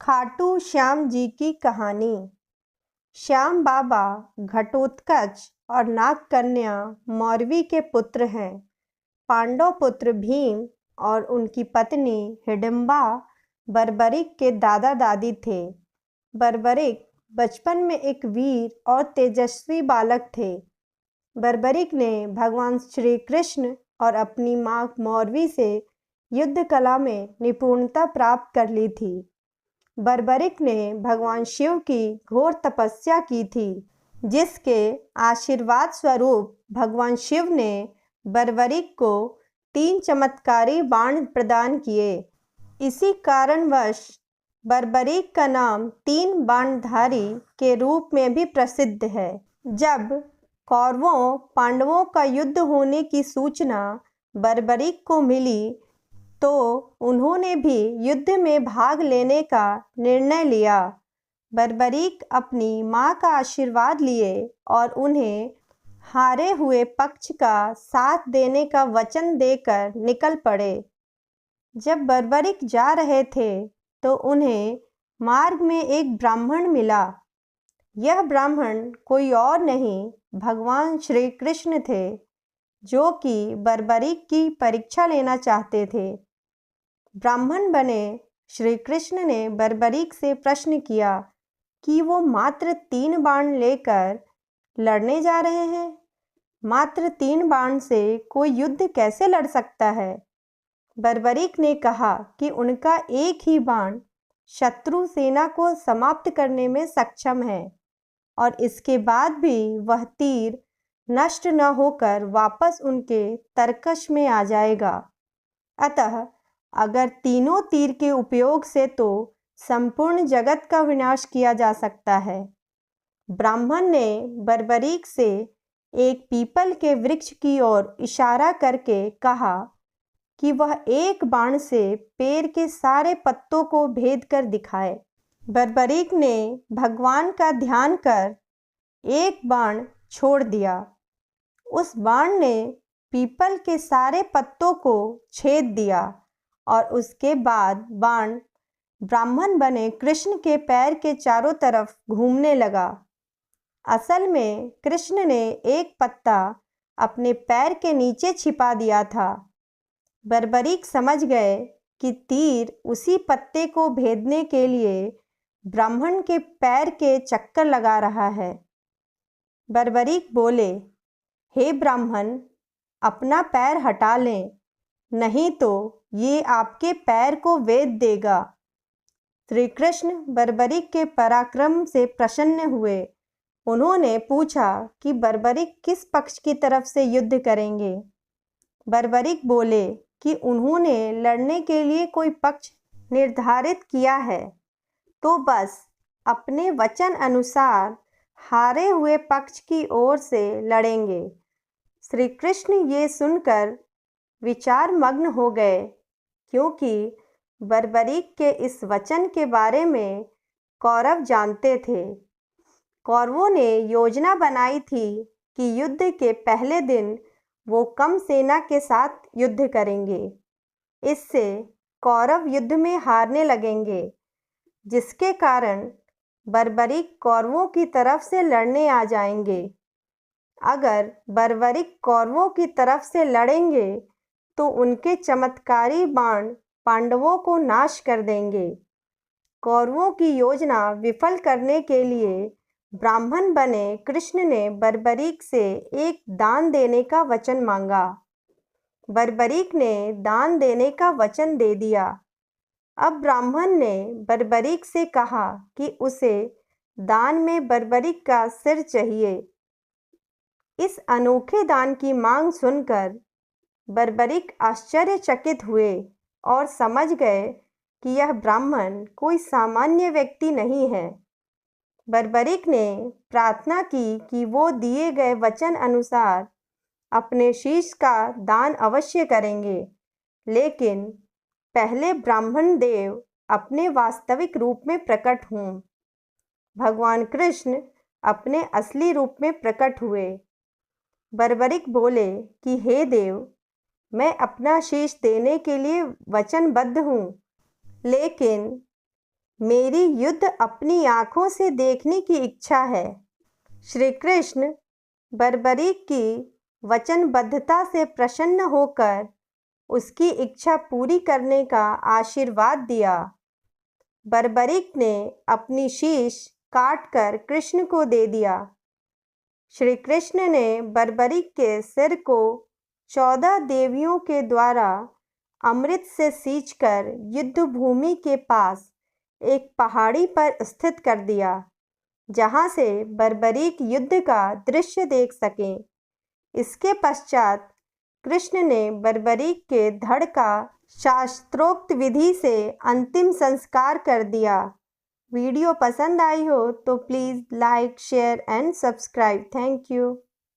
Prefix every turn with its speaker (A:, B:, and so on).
A: खाटू श्याम जी की कहानी। श्याम बाबा घटोत्कच और नागकन्या मौरवी के पुत्र हैं। पांडव पुत्र भीम और उनकी पत्नी हिडिंबा बर्बरिक के दादा दादी थे। बर्बरिक बचपन में एक वीर और तेजस्वी बालक थे। बर्बरिक ने भगवान श्री कृष्ण और अपनी माँ मौरवी से युद्ध कला में निपुणता प्राप्त कर ली थी। बर्बरिक ने भगवान शिव की घोर तपस्या की थी, जिसके आशीर्वाद स्वरूप भगवान शिव ने बर्बरिक को 3 चमत्कारी बाण प्रदान किए। इसी कारणवश बर्बरिक का नाम 3 बाणधारी के रूप में भी प्रसिद्ध है। जब कौरवों पांडवों का युद्ध होने की सूचना बर्बरिक को मिली तो उन्होंने भी युद्ध में भाग लेने का निर्णय लिया। बर्बरिक अपनी माँ का आशीर्वाद लिए और उन्हें हारे हुए पक्ष का साथ देने का वचन देकर निकल पड़े। जब बर्बरिक जा रहे थे तो उन्हें मार्ग में एक ब्राह्मण मिला। यह ब्राह्मण कोई और नहीं, भगवान श्री कृष्ण थे, जो कि बर्बरिक की परीक्षा लेना चाहते थे। ब्राह्मण बने श्री कृष्ण ने बर्बरिक से प्रश्न किया कि वो मात्र 3 बाण लेकर लड़ने जा रहे हैं। मात्र 3 बाण से कोई युद्ध कैसे लड़ सकता है? बर्बरिक ने कहा कि उनका एक ही बाण शत्रु सेना को समाप्त करने में सक्षम है और इसके बाद भी वह तीर नष्ट न होकर वापस उनके तरकश में आ जाएगा। अतः अगर तीनों तीर के उपयोग से तो संपूर्ण जगत का विनाश किया जा सकता है। ब्राह्मण ने बर्बरिक से एक पीपल के वृक्ष की ओर इशारा करके कहा कि वह एक बाण से पेड़ के सारे पत्तों को भेद कर दिखाए। बर्बरिक ने भगवान का ध्यान कर एक बाण छोड़ दिया। उस बाण ने पीपल के सारे पत्तों को छेद दिया और उसके बाद बाण ब्राह्मण बने कृष्ण के पैर के चारों तरफ घूमने लगा। असल में कृष्ण ने एक पत्ता अपने पैर के नीचे छिपा दिया था। बर्बरिक समझ गए कि तीर उसी पत्ते को भेदने के लिए ब्राह्मण के पैर के चक्कर लगा रहा है। बर्बरिक बोले, हे ब्राह्मण, अपना पैर हटा लें, नहीं तो ये आपके पैर को वेध देगा। श्री कृष्ण बर्बरिक के पराक्रम से प्रसन्न हुए। उन्होंने पूछा कि बर्बरिक किस पक्ष की तरफ से युद्ध करेंगे। बर्बरिक बोले कि उन्होंने लड़ने के लिए कोई पक्ष निर्धारित किया है, तो बस अपने वचन अनुसार हारे हुए पक्ष की ओर से लड़ेंगे। श्री कृष्ण ये सुनकर विचार मग्न हो गए, क्योंकि बर्बरिक के इस वचन के बारे में कौरव जानते थे। कौरवों ने योजना बनाई थी कि युद्ध के पहले दिन वो कम सेना के साथ युद्ध करेंगे। इससे कौरव युद्ध में हारने लगेंगे, जिसके कारण बर्बरिक कौरवों की तरफ से लड़ने आ जाएंगे। अगर बर्बरिक कौरवों की तरफ से लड़ेंगे तो उनके चमत्कारी बाण पांडवों को नाश कर देंगे। कौरवों की योजना विफल करने के लिए ब्राह्मण बने कृष्ण ने बर्बरिक से एक दान देने का वचन मांगा। बर्बरिक ने दान देने का वचन दे दिया। अब ब्राह्मण ने बर्बरिक से कहा कि उसे दान में बर्बरिक का सिर चाहिए। इस अनोखे दान की मांग सुनकर बर्बरिक आश्चर्यचकित हुए और समझ गए कि यह ब्राह्मण कोई सामान्य व्यक्ति नहीं है। बर्बरिक ने प्रार्थना की कि वो दिए गए वचन अनुसार अपने शीश का दान अवश्य करेंगे, लेकिन पहले ब्राह्मण देव अपने वास्तविक रूप में प्रकट हों। भगवान कृष्ण अपने असली रूप में प्रकट हुए। बर्बरिक बोले कि हे देव, मैं अपना शीश देने के लिए वचनबद्ध हूँ, लेकिन मेरी युद्ध अपनी आँखों से देखने की इच्छा है। श्री कृष्ण बर्बरीक की वचनबद्धता से प्रसन्न होकर उसकी इच्छा पूरी करने का आशीर्वाद दिया। बर्बरीक ने अपनी शीश काटकर कृष्ण को दे दिया। श्री कृष्ण ने बर्बरीक के सिर को 14 देवियों के द्वारा अमृत से सींचकर युद्ध भूमि के पास एक पहाड़ी पर स्थित कर दिया, जहां से बर्बरीक युद्ध का दृश्य देख सकें। इसके पश्चात कृष्ण ने बर्बरीक के धड़ का शास्त्रोक्त विधि से अंतिम संस्कार कर दिया। वीडियो पसंद आई हो तो please like, share and subscribe. Thank you.